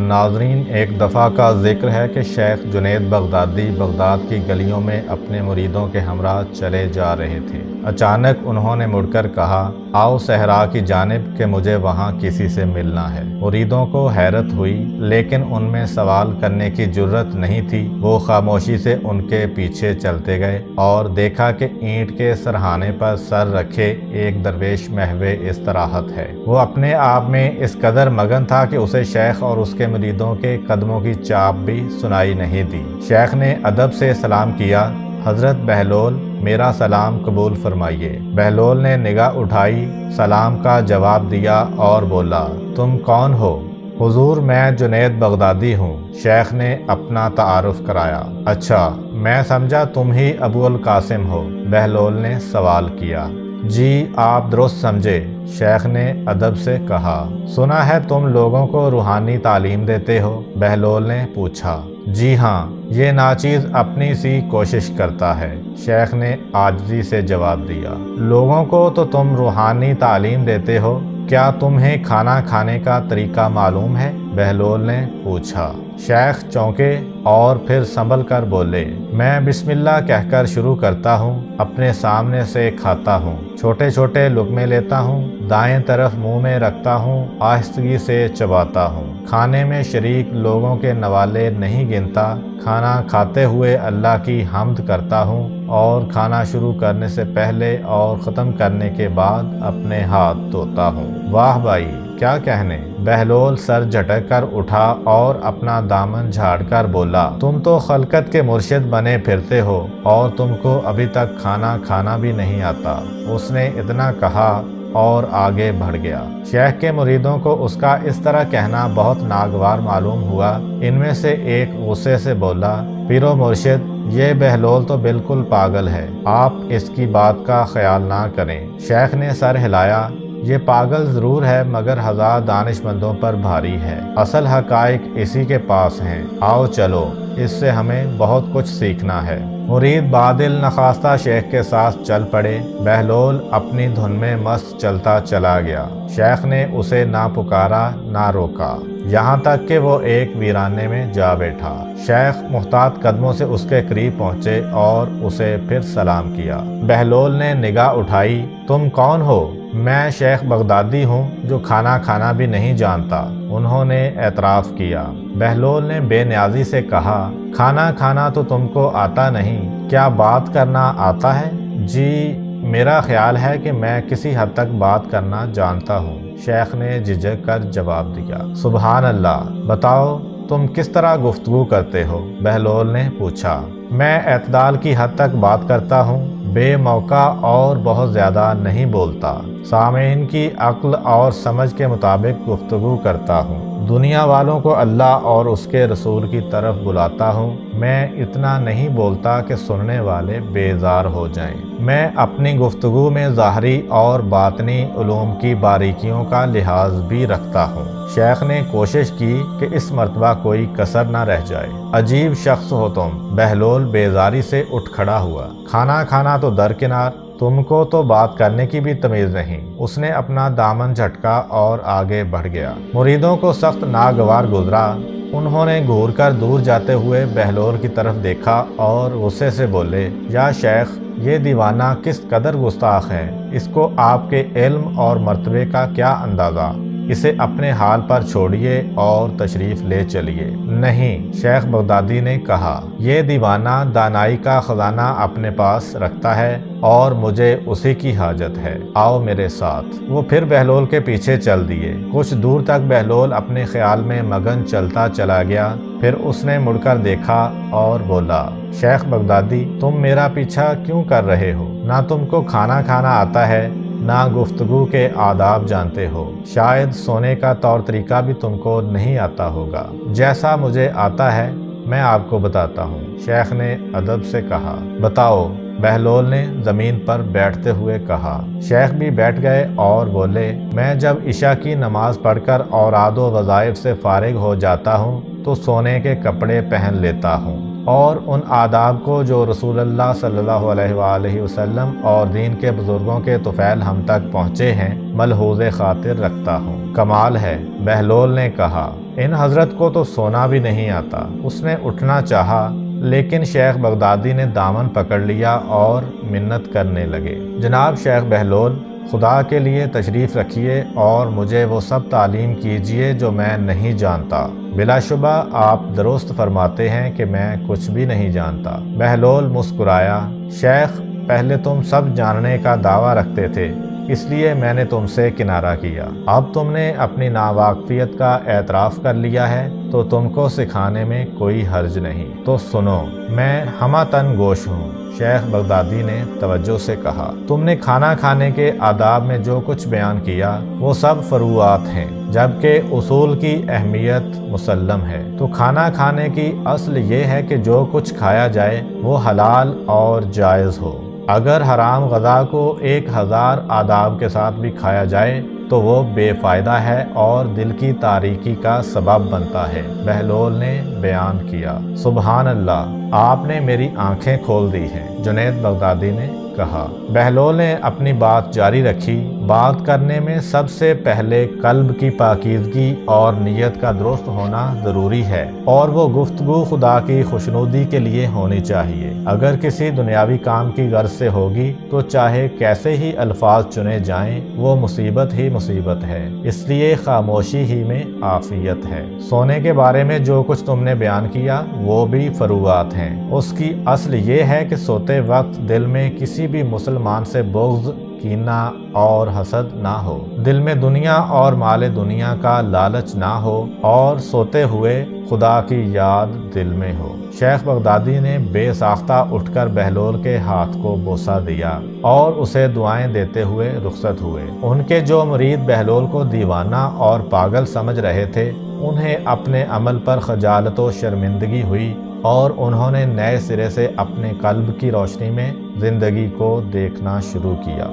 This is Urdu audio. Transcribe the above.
ناظرین، ایک دفعہ کا ذکر ہے کہ شیخ جنید بغدادی بغداد کی گلیوں میں اپنے مریدوں کے ہمراہ چلے جا رہے تھے۔ اچانک انہوں نے مڑ کر کہا، آؤ صحرا کی جانب کہ مجھے وہاں کسی سے ملنا ہے۔ مریدوں کو حیرت ہوئی، لیکن ان میں سوال کرنے کی جرت نہیں تھی۔ وہ خاموشی سے ان کے پیچھے چلتے گئے اور دیکھا کہ اینٹ کے سرہانے پر سر رکھے ایک درویش محو استراحت ہے۔ وہ اپنے آپ میں اس قدر مگن تھا کہ اسے شیخ اور اس کے مریدوں کے قدموں کی چاپ بھی سنائی نہیں دی۔ شیخ نے ادب سے سلام کیا، حضرت بہلول، میرا سلام قبول فرمائیے۔ بہلول نے نگاہ اٹھائی، سلام کا جواب دیا اور بولا، تم کون ہو؟ حضور، میں جنید بغدادی ہوں۔ شیخ نے اپنا تعارف کرایا۔ اچھا، میں سمجھا تم ہی ابو القاسم ہو، بہلول نے سوال کیا۔ جی، آپ درست سمجھے، شیخ نے ادب سے کہا۔ سنا ہے تم لوگوں کو روحانی تعلیم دیتے ہو، بہلول نے پوچھا۔ جی ہاں، یہ ناچیز اپنی سی کوشش کرتا ہے، شیخ نے عاجزی سے جواب دیا۔ لوگوں کو تو تم روحانی تعلیم دیتے ہو، کیا تمہیں کھانا کھانے کا طریقہ معلوم ہے؟ بہلول نے پوچھا۔ شیخ چونکے اور پھر سنبھل کر بولے، میں بسم اللہ کہہ کر شروع کرتا ہوں، اپنے سامنے سے کھاتا ہوں، چھوٹے چھوٹے لقمے لیتا ہوں، دائیں طرف منہ میں رکھتا ہوں، آہستگی سے چباتا ہوں، کھانے میں شریک لوگوں کے نوالے نہیں گنتا، کھانا کھاتے ہوئے اللہ کی حمد کرتا ہوں اور کھانا شروع کرنے سے پہلے اور ختم کرنے کے بعد اپنے ہاتھ دھوتا ہوں۔ واہ بھائی، کیا کہنے! بہلول سر جھٹک کر اٹھا اور اپنا دامن جھاڑ کر بولا، تم تو خلقت کے مرشد بنے پھرتے ہو اور تم کو ابھی تک کھانا کھانا بھی نہیں آتا۔ اس نے اتنا کہا اور آگے بڑھ گیا۔ شیخ کے مریدوں کو اس کا اس طرح کہنا بہت ناگوار معلوم ہوا۔ ان میں سے ایک غصے سے بولا، پیرو مرشد، یہ بہلول تو بالکل پاگل ہے، آپ اس کی بات کا خیال نہ کریں۔ شیخ نے سر ہلایا، یہ پاگل ضرور ہے مگر ہزار دانش مندوں پر بھاری ہے، اصل حقائق اسی کے پاس ہیں، آؤ چلو، اس سے ہمیں بہت کچھ سیکھنا ہے۔ مرید بادل نخواستہ شیخ کے ساتھ چل پڑے۔ بہلول اپنی دھن میں مست چلتا چلا گیا۔ شیخ نے اسے نہ پکارا نہ روکا، یہاں تک کہ وہ ایک ویرانے میں جا بیٹھا۔ شیخ محتاط قدموں سے اس کے قریب پہنچے اور اسے پھر سلام کیا۔ بہلول نے نگاہ اٹھائی، تم کون ہو؟ میں شیخ بغدادی ہوں جو کھانا کھانا بھی نہیں جانتا، انہوں نے اعتراف کیا۔ بہلول نے بے نیازی سے کہا، کھانا کھانا تو تم کو آتا نہیں، کیا بات کرنا آتا ہے؟ جی، میرا خیال ہے کہ میں کسی حد تک بات کرنا جانتا ہوں، شیخ نے جھجک کر جواب دیا۔ سبحان اللہ، بتاؤ تم کس طرح گفتگو کرتے ہو؟ بہلول نے پوچھا۔ میں اعتدال کی حد تک بات کرتا ہوں، بے موقع اور بہت زیادہ نہیں بولتا، سامعین کی عقل اور سمجھ کے مطابق گفتگو کرتا ہوں، دنیا والوں کو اللہ اور اس کے رسول کی طرف بلاتا ہوں، میں اتنا نہیں بولتا کہ سننے والے بیزار ہو جائیں۔ میں اپنی گفتگو میں ظاہری اور باطنی علوم کی باریکیوں کا لحاظ بھی رکھتا ہوں۔ شیخ نے کوشش کی کہ اس مرتبہ کوئی کسر نہ رہ جائے۔ عجیب شخص ہو تم، بہلول بیزاری سے اٹھ کھڑا ہوا۔ کھانا کھانا تو درکنار، تم کو تو بات کرنے کی بھی تمیز نہیں۔ اس نے اپنا دامن جھٹکا اور آگے بڑھ گیا۔ مریدوں کو سخت ناگوار گزرا۔ انہوں نے گھور کر دور جاتے ہوئے بہلول کی طرف دیکھا اور غصے سے بولے، یا شیخ، یہ دیوانہ کس قدر گستاخ ہے، اس کو آپ کے علم اور مرتبے کا کیا اندازہ، اسے اپنے حال پر چھوڑیے اور تشریف لے چلیے۔ نہیں، شیخ بغدادی نے کہا، یہ دیوانہ دانائی کا خزانہ اپنے پاس رکھتا ہے اور مجھے اسی کی حاجت ہے، آؤ میرے ساتھ۔ وہ پھر بہلول کے پیچھے چل دیے۔ کچھ دور تک بہلول اپنے خیال میں مگن چلتا چلا گیا، پھر اس نے مڑ کر دیکھا اور بولا، شیخ بغدادی، تم میرا پیچھا کیوں کر رہے ہو؟ نہ تم کو کھانا کھانا آتا ہے، نہ گفتگو کے آداب جانتے ہو، شاید سونے کا طور طریقہ بھی تم کو نہیں آتا ہوگا۔ جیسا مجھے آتا ہے میں آپ کو بتاتا ہوں، شیخ نے ادب سے کہا۔ بتاؤ، بہلول نے زمین پر بیٹھتے ہوئے کہا۔ شیخ بھی بیٹھ گئے اور بولے، میں جب عشاء کی نماز پڑھ کر اوراد و وظائف سے فارغ ہو جاتا ہوں تو سونے کے کپڑے پہن لیتا ہوں، اور ان آداب کو جو رسول اللہ صلی اللہ علیہ وآلہ وسلم اور دین کے بزرگوں کے طفیل ہم تک پہنچے ہیں ملحوظ خاطر رکھتا ہوں۔ کمال ہے، بہلول نے کہا، ان حضرت کو تو سونا بھی نہیں آتا۔ اس نے اٹھنا چاہا لیکن شیخ بغدادی نے دامن پکڑ لیا اور منت کرنے لگے، جناب شیخ بہلول، خدا کے لیے تشریف رکھیے اور مجھے وہ سب تعلیم کیجیے جو میں نہیں جانتا۔ بلا شبہ آپ درست فرماتے ہیں کہ میں کچھ بھی نہیں جانتا۔ بہلول مسکرایا، شیخ، پہلے تم سب جاننے کا دعویٰ رکھتے تھے، اس لیے میں نے تم سے کنارہ کیا۔ اب تم نے اپنی ناواقفیت کا اعتراف کر لیا ہے تو تم کو سکھانے میں کوئی حرج نہیں۔ تو سنو، میں ہمہ تن گوش ہوں۔ شیخ بغدادی نے توجہ سے کہا، تم نے کھانا کھانے کے آداب میں جو کچھ بیان کیا وہ سب فروعات ہیں، جبکہ اصول کی اہمیت مسلم ہے۔ تو کھانا کھانے کی اصل یہ ہے کہ جو کچھ کھایا جائے وہ حلال اور جائز ہو۔ اگر حرام غذا کو 1000 آداب کے ساتھ بھی کھایا جائے تو وہ بے فائدہ ہے اور دل کی تاریکی کا سبب بنتا ہے، بہلول نے بیان کیا۔ سبحان اللہ، آپ نے میری آنکھیں کھول دی ہیں، جنید بغدادی نے کہا۔ بہلول نے اپنی بات جاری رکھی، بات کرنے میں سب سے پہلے قلب کی پاکیزگی اور نیت کا درست ہونا ضروری ہے، اور وہ گفتگو خدا کی خوشنودی کے لیے ہونی چاہیے۔ اگر کسی دنیاوی کام کی غرض سے ہوگی تو چاہے کیسے ہی الفاظ چنے جائیں وہ مصیبت ہی مصیبت ہے، اس لیے خاموشی ہی میں عافیت ہے۔ سونے کے بارے میں جو کچھ تم نے بیان کیا وہ بھی فروعات ہیں۔ اس کی اصل یہ ہے کہ سوتے وقت دل میں کسی بھی مسلمان سے بغض، کینہ اور حسد نہ ہو، دل میں دنیا اور مال دنیا کا لالچ نہ ہو، اور سوتے ہوئے خدا کی یاد دل میں ہو۔ شیخ بغدادی نے بے ساختہ اٹھ کر بہلول کے ہاتھ کو بوسہ دیا اور اسے دعائیں دیتے ہوئے رخصت ہوئے۔ ان کے جو مرید بہلول کو دیوانہ اور پاگل سمجھ رہے تھے انہیں اپنے عمل پر خجالت و شرمندگی ہوئی، اور انہوں نے نئے سرے سے اپنے قلب کی روشنی میں زندگی کو دیکھنا شروع کیا۔